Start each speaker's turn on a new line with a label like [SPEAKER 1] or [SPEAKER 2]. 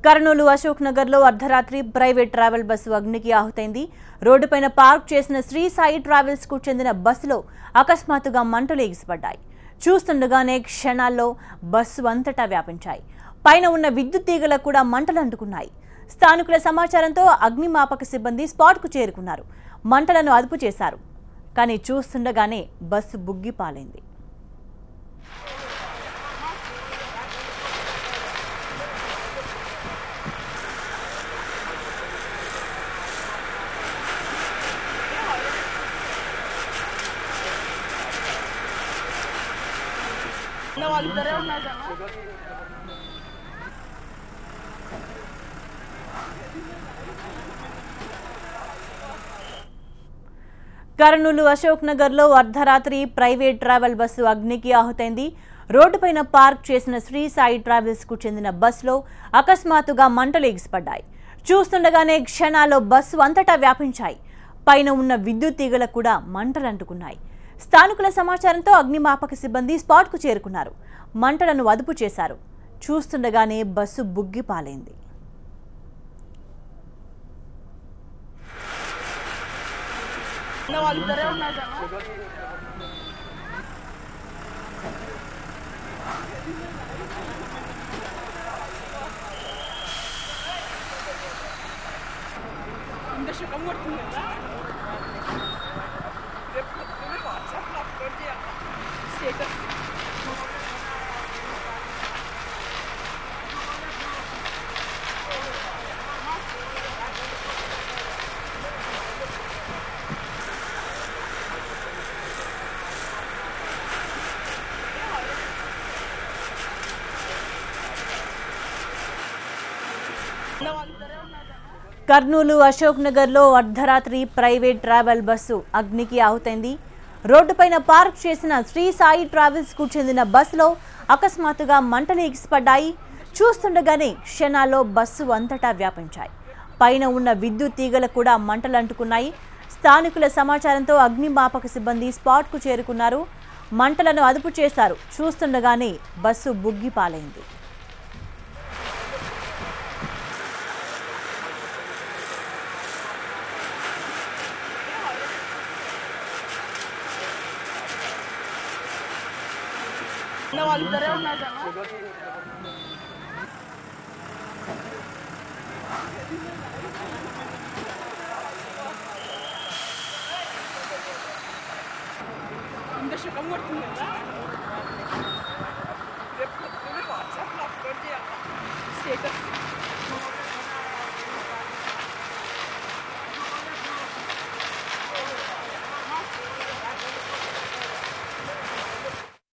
[SPEAKER 1] కర్నూలు అశోక్ నగర్ లో అర్ధరాత్రి private travel bus అగ్నికి ఆహుతైంది. రోడ్డుపైన పార్క్ చేసిన శ్రీ సాయి ట్రావెల్స్ కు చెందిన బస్సులో అకస్మాత్తుగా మంటలు ఎగిసిపడ్డాయి. చూస్తుండగానే క్షణాల్లో బస్సు అంతటా వ్యాపించాయి. పైన ఉన్న విద్యుత్ తీగలకు కూడా మంటలు అంటుకున్నాయి. స్థానికుల సమాచారంతో అగ్నిమాపక సిబ్బంది స్పాట్ కు చేరుకున్నారు. మంటలను అదుపు చేశారు. కానీ చూస్తుండగానే బస్సు బుగ్గిపాలైంది. కర్నూలు అశోక్ నగర్ లో అర్ధరాత్రి ప్రైవేట్ ట్రావెల్ బస్సు అగ్నికి ఆహుతైంది. రోడ్డుపైన పార్క్ చేసిన శ్రీ సాయి ట్రావెల్స్ కు చెందిన బస్సులో అకస్మాత్తుగా మంటలు ఎగిసిపడ్డాయి. చూస్తుండగానే క్షణాల్లో బస్సు అంతటా వ్యాపించాయి. పైన ఉన్న విద్యుత్ తీగలకు కూడా మంటలు అంటుకున్నాయి. స్థానికుల సమాచారంతో అగ్నిమాపక సిబ్బంది స్పాట్ కు చేరుకున్నారు. మంటలను అదుపు చేశారు. చూస్తుండగానే బస్సు బుగ్గిపాలైంది. కర్నూలు అశోక్ నగర్ లో అర్ధరాత్రి ప్రైవేట్ ట్రావెల్ బస్సు అగ్నికి ఆహుతైంది. రోడ్డుపైన పార్క్ చేసిన శ్రీ సాయి ట్రావెల్స్ కు చెందిన బస్సులో అకస్మాత్తుగా మంటలు ఎగిసిపడ్డాయి. చూస్తుండగానే క్షణాల్లో బస్సు అంతటా వ్యాపించాయి. పైన ఉన్న విద్యుత్ తీగలకు కూడా మంటలు అంటుకున్నాయి. స్థానికుల సమాచారంతో అగ్నిమాపక సిబ్బంది స్పాట్ కు చేరుకున్నారు. మంటలను అదుపు చేశారు. చూస్తుండగానే బస్సు బుగ్గిపాలైంది.